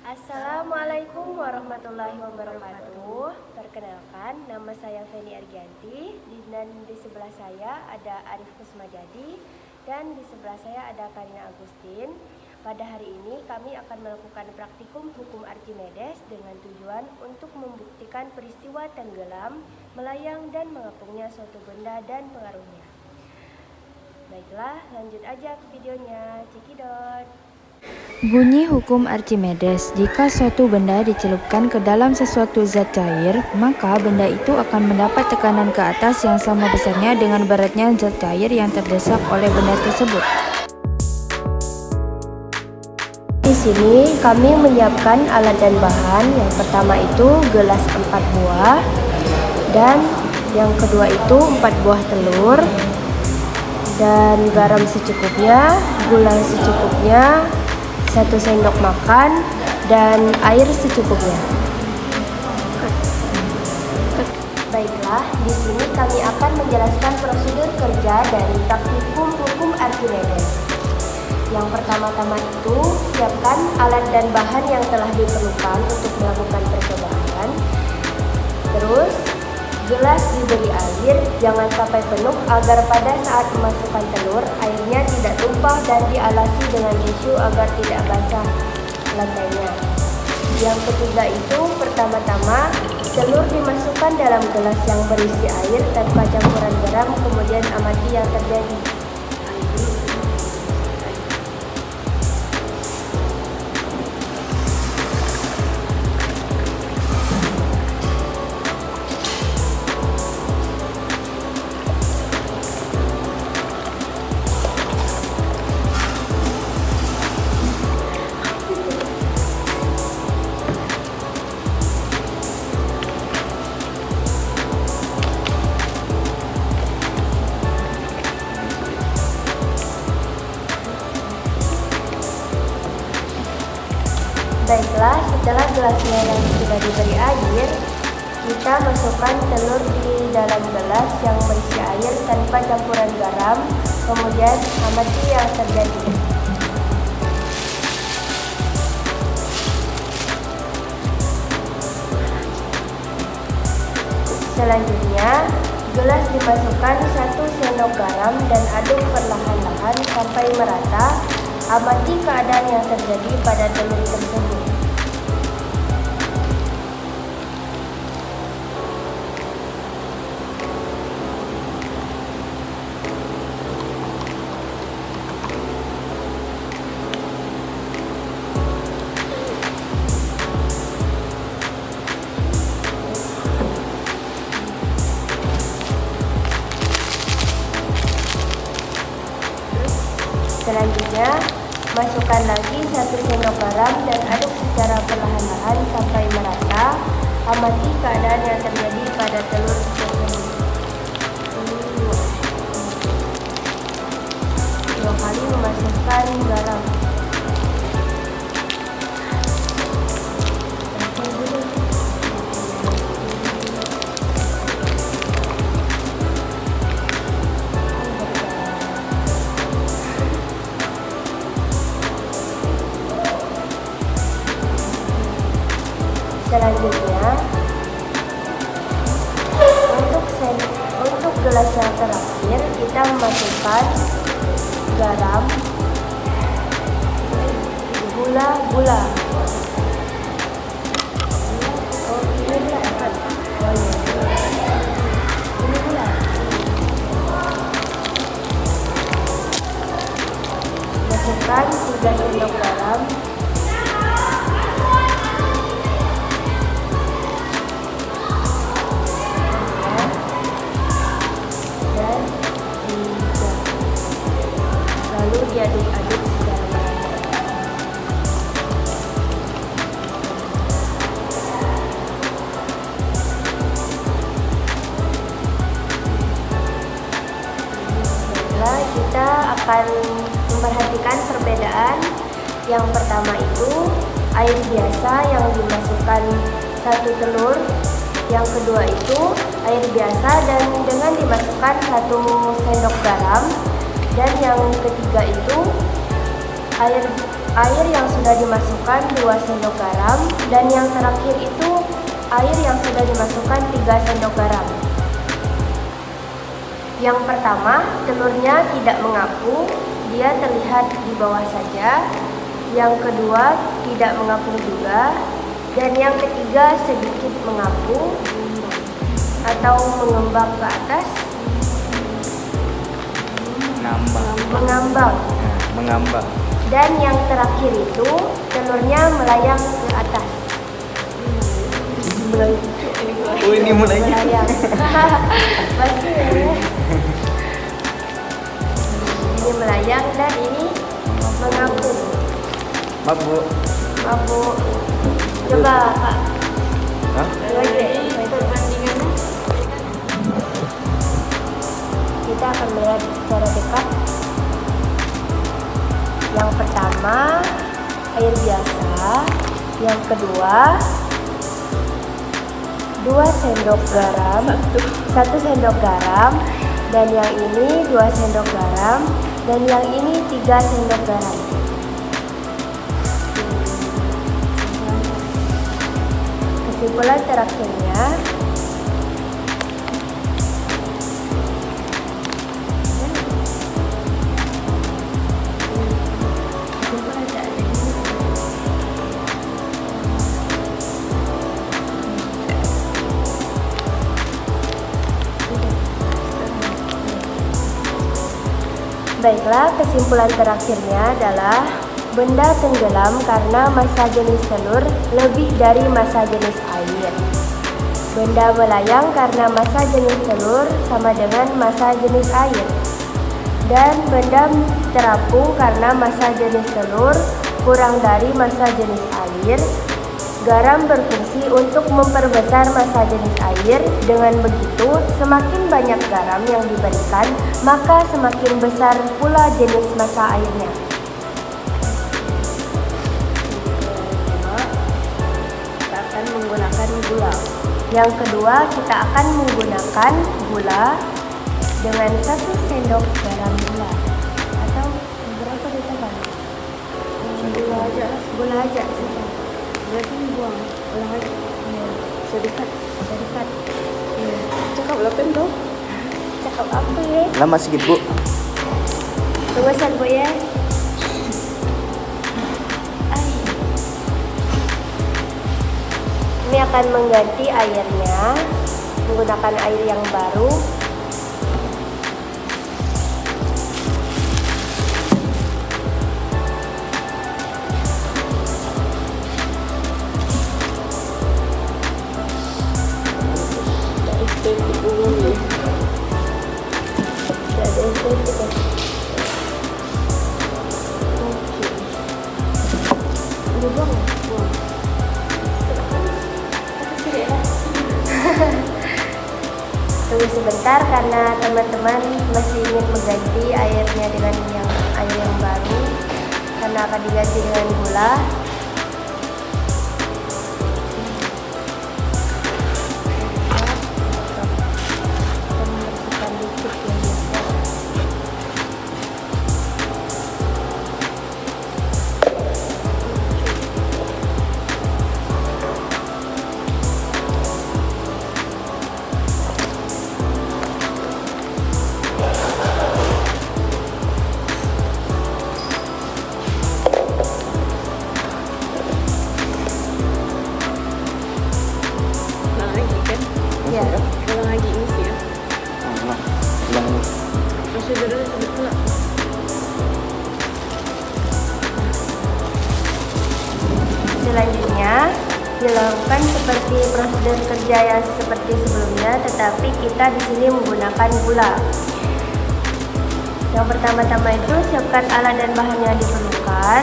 Assalamualaikum warahmatullahi wabarakatuh. Perkenalkan, nama saya Feni Argianti dan di sebelah saya ada Arif Kusmajadi dan di sebelah saya ada Karina Agustin. Pada hari ini kami akan melakukan praktikum hukum Archimedes dengan tujuan untuk membuktikan peristiwa tenggelam, melayang dan mengapungnya suatu benda dan pengaruhnya. Baiklah, lanjut aja ke videonya. Cekidot. Bunyi hukum Archimedes, jika suatu benda dicelupkan ke dalam sesuatu zat cair, maka benda itu akan mendapat tekanan ke atas yang sama besarnya dengan beratnya zat cair yang terdesak oleh benda tersebut. Di sini kami menyiapkan alat dan bahan. Yang pertama itu gelas 4 buah dan yang kedua itu 4 buah telur dan garam secukupnya, gula secukupnya, 1 sendok makan dan air secukupnya. Baiklah, di sini kami akan menjelaskan prosedur kerja dari praktikum hukum Archimedes. Yang pertama-tama itu, siapkan alat dan bahan yang telah diperlukan untuk melakukan percobaan. Terus, gelas diberi air, jangan sampai penuh agar pada saat memasukkan telur, airnya tidak tumpah dan dialasi dengan tisu agar tidak basah lantainya. Yang ketiga itu, pertama-tama telur dimasukkan dalam gelas yang berisi air tanpa campuran garam, kemudian amati yang terjadi. Baiklah, setelah gelasnya yang sudah diberi air, kita masukkan telur di dalam gelas yang berisi air tanpa campuran garam, kemudian amati yang terjadi. Selanjutnya, gelas dimasukkan 1 sendok garam dan aduk perlahan-lahan sampai merata. Amati keadaan yang terjadi pada telur tersebut. Selanjutnya, masukkan lagi 1 sendok garam dan aduk secara perlahan-lahan sampai merata. Amati keadaan yang terjadi pada telur tersebut. 2 kali memasukkan garam. Selanjutnya, untuk gelas yang terakhir kita memasukkan garam, gula. Masukkan 3 sendok garam. Lalu diaduk-aduk secara merata. Setelah kita akan memperhatikan perbedaan. Yang pertama itu air biasa yang dimasukkan 1 telur. Yang kedua itu air biasa dan dengan dimasukkan 1 sendok garam. Dan yang ketiga itu air yang sudah dimasukkan 2 sendok garam, dan yang terakhir itu air yang sudah dimasukkan 3 sendok garam. Yang pertama, telurnya tidak mengapung, dia terlihat di bawah saja. Yang kedua, tidak mengapung juga. Dan yang ketiga, sedikit mengapung atau mengembang ke atas. Mengambang. Dan yang terakhir itu, telurnya melayang ke atas. Oh, ini mulainya. Melayang. Pasti ya. Ini melayang dan ini mengapung. Mabuk. Mabuk. Coba Kak. Hah? Perbandingannya. Kita akan melihat secara dekat. Yang pertama air biasa, yang kedua 2 sendok garam, 1 sendok garam, dan yang ini 2 sendok garam, dan yang ini 3 sendok garam. Kesimpulan terakhirnya, baiklah, kesimpulan terakhirnya adalah benda tenggelam karena massa jenis telur lebih dari massa jenis air. Benda melayang karena massa jenis telur sama dengan massa jenis air. Dan benda terapung karena massa jenis telur kurang dari massa jenis air. Garam berfungsi untuk memperbesar massa jenis air. Dengan begitu, semakin banyak garam yang diberikan, maka semakin besar pula jenis massa airnya. Kita akan menggunakan gula. Yang kedua, kita akan menggunakan gula dengan 1 sendok garam gula. Atau berapa ditambah? Gula aja. Berarti buang ulang lagi. Sedikit. Cakap apa tuh? Cakap apa ya? Lama sedikit, Bu. Tunggu sen Bu ya. Ini akan mengganti airnya menggunakan air yang baru. Tunggu sebentar karena teman-teman masih ingin mengganti airnya dengan air yang baru karena akan diganti dengan gula. Ya. Ulang lagi ini sih ya. Ulang ini. Prosedurnya sebut pula. Selanjutnya dilakukan seperti prosedur kerja yang seperti sebelumnya, tetapi kita di sini menggunakan gula. Yang pertama-tama itu siapkan alat dan bahan yang diperlukan.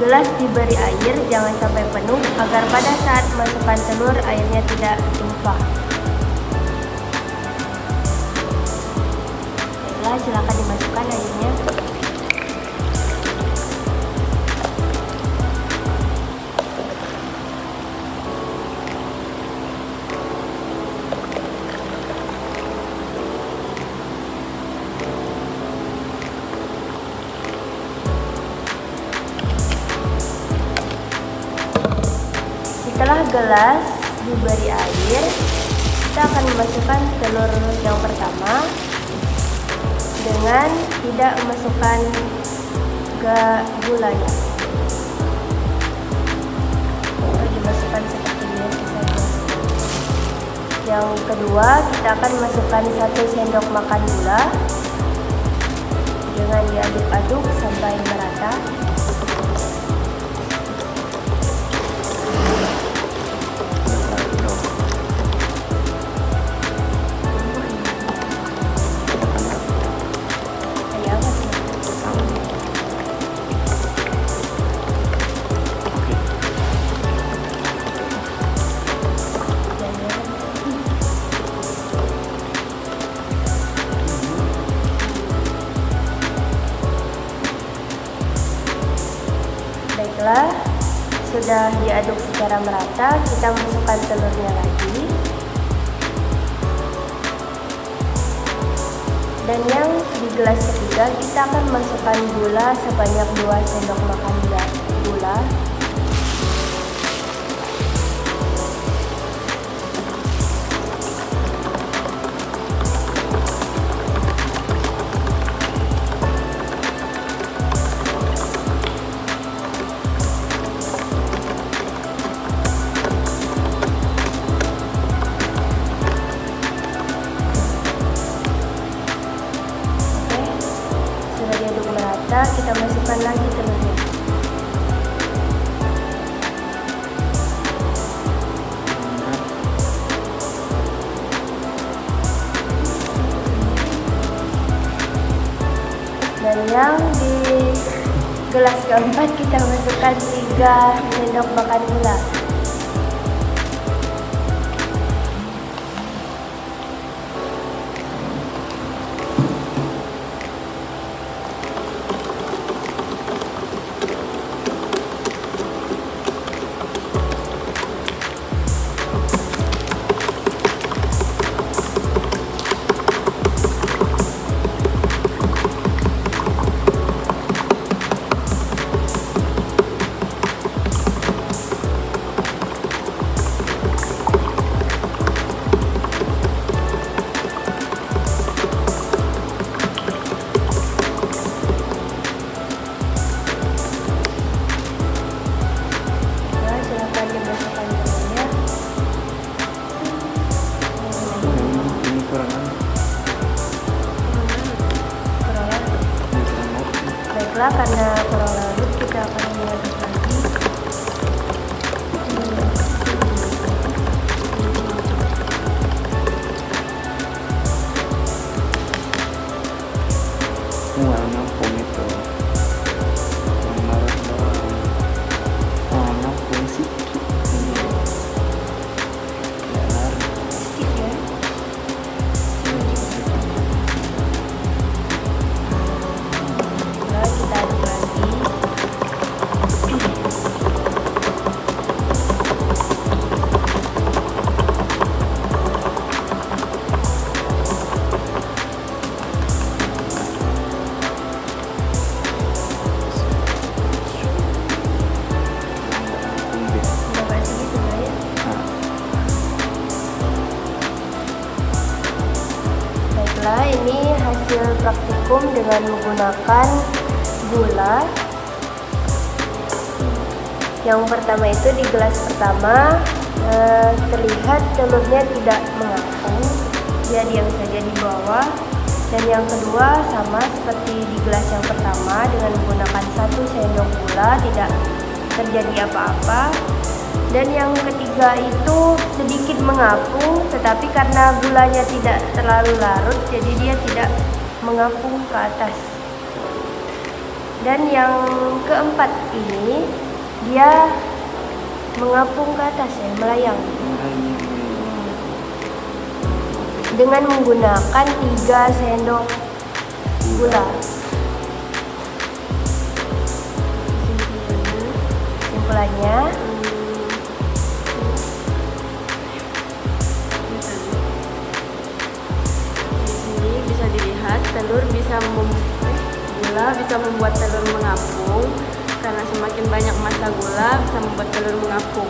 Gelas diberi air, jangan sampai penuh agar pada saat masukkan telur airnya tidak tumpah. Baiklah, silakan dimasukkan airnya. Setelah gelas diberi air, kita akan memasukkan telur yang pertama dengan tidak memasukkan gulanya. Dimasukkan seperti biasa saja. Yang kedua, kita akan masukkan 1 sendok makan gula dengan diaduk-aduk sampai merata. Baiklah, sudah diaduk secara merata, kita masukkan telurnya lagi. Dan yang di gelas ketiga, kita akan masukkan gula sebanyak 2 sendok makan gula. Kita masukkan lagi telurnya. Dan yang di gelas keempat kita masukkan 3 sendok makan gula. Karena kurang larut, kita akan mengaduk lagi. Warna pun itu warna pun sedikit Ini hasil praktikum dengan menggunakan gula. Yang pertama itu di gelas pertama terlihat telurnya tidak mengapung, dia diam saja di bawah. Dan yang kedua sama seperti di gelas yang pertama, dengan menggunakan 1 sendok gula tidak terjadi apa-apa. Dan yang ketiga itu sedikit mengapung, tetapi karena gulanya tidak terlalu larut, jadi dia tidak mengapung ke atas. Dan yang keempat ini dia mengapung ke atas ya, melayang. Dengan menggunakan 3 sendok gula. Kesimpulannya, telur gula bisa membuat telur mengapung, karena semakin banyak massa gula bisa membuat telur mengapung.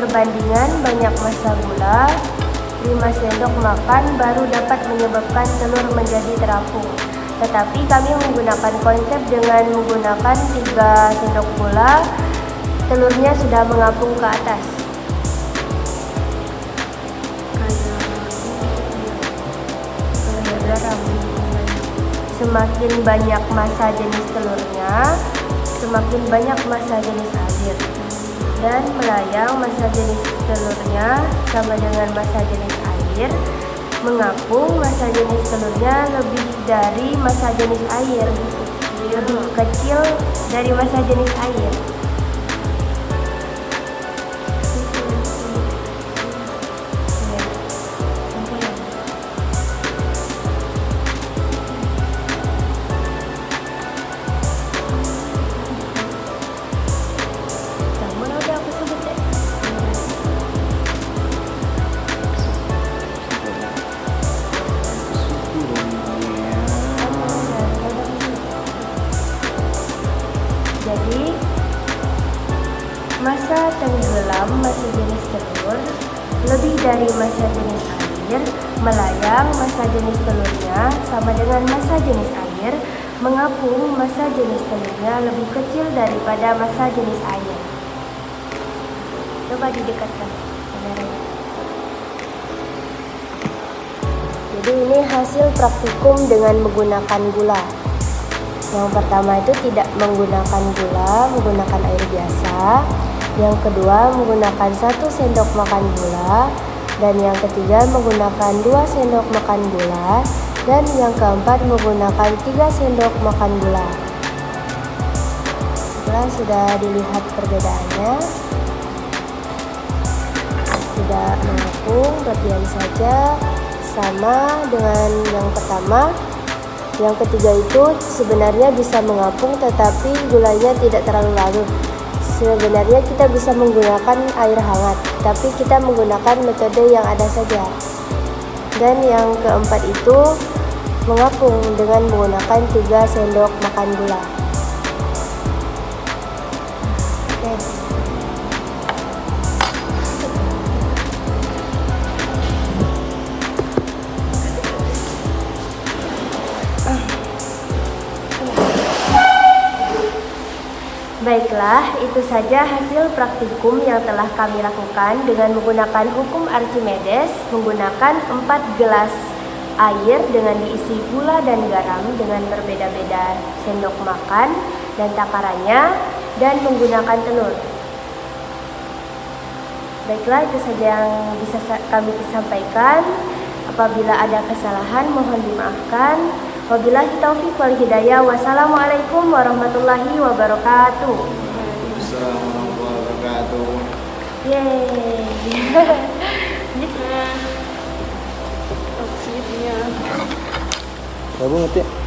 perbandingan banyak massa gula, 5 sendok makan baru dapat menyebabkan telur menjadi terapung. Tetapi kami menggunakan konsep dengan menggunakan 3 sendok gula, telurnya sudah mengapung ke atas. Kayak garam. Semakin banyak massa jenis telurnya, semakin banyak massa jenis air. Dan melayang massa jenis telurnya sama dengan massa jenis air, mengapung massa jenis telurnya lebih dari massa jenis air, lebih kecil dari massa jenis air. Jadi massa tenggelam massa jenis telur lebih dari massa jenis air, melayang massa jenis telurnya sama dengan massa jenis air, mengapung massa jenis telurnya lebih kecil daripada massa jenis air. Coba didekatkan kameranya. Jadi ini hasil praktikum dengan menggunakan gula. Yang pertama itu tidak menggunakan gula, menggunakan air biasa. Yang kedua menggunakan 1 sendok makan gula. Dan yang ketiga menggunakan 2 sendok makan gula. Dan yang keempat menggunakan 3 sendok makan gula. Setelah sudah dilihat perbedaannya, tidak mengapung, berdiam saja, sama dengan yang pertama. Yang ketiga itu sebenarnya bisa mengapung tetapi gulanya tidak terlalu larut. Sebenarnya kita bisa menggunakan air hangat, tapi kita menggunakan metode yang ada saja. Dan yang keempat itu mengapung dengan menggunakan 3 sendok makan gula. Oke. Baiklah, itu saja hasil praktikum yang telah kami lakukan dengan menggunakan hukum Archimedes, menggunakan 4 gelas air dengan diisi gula dan garam dengan berbeda-beda sendok makan dan takarannya, dan menggunakan telur. Baiklah, itu saja yang bisa kami sampaikan. Apabila ada kesalahan mohon dimaafkan. Wabillahi taufiq wal hidayah. Wassalamualaikum warahmatullahi wabarakatuh. Waalaikumsalam warahmatullahi wabarakatuh. Yeay. Oksitnya. Kamu ngerti?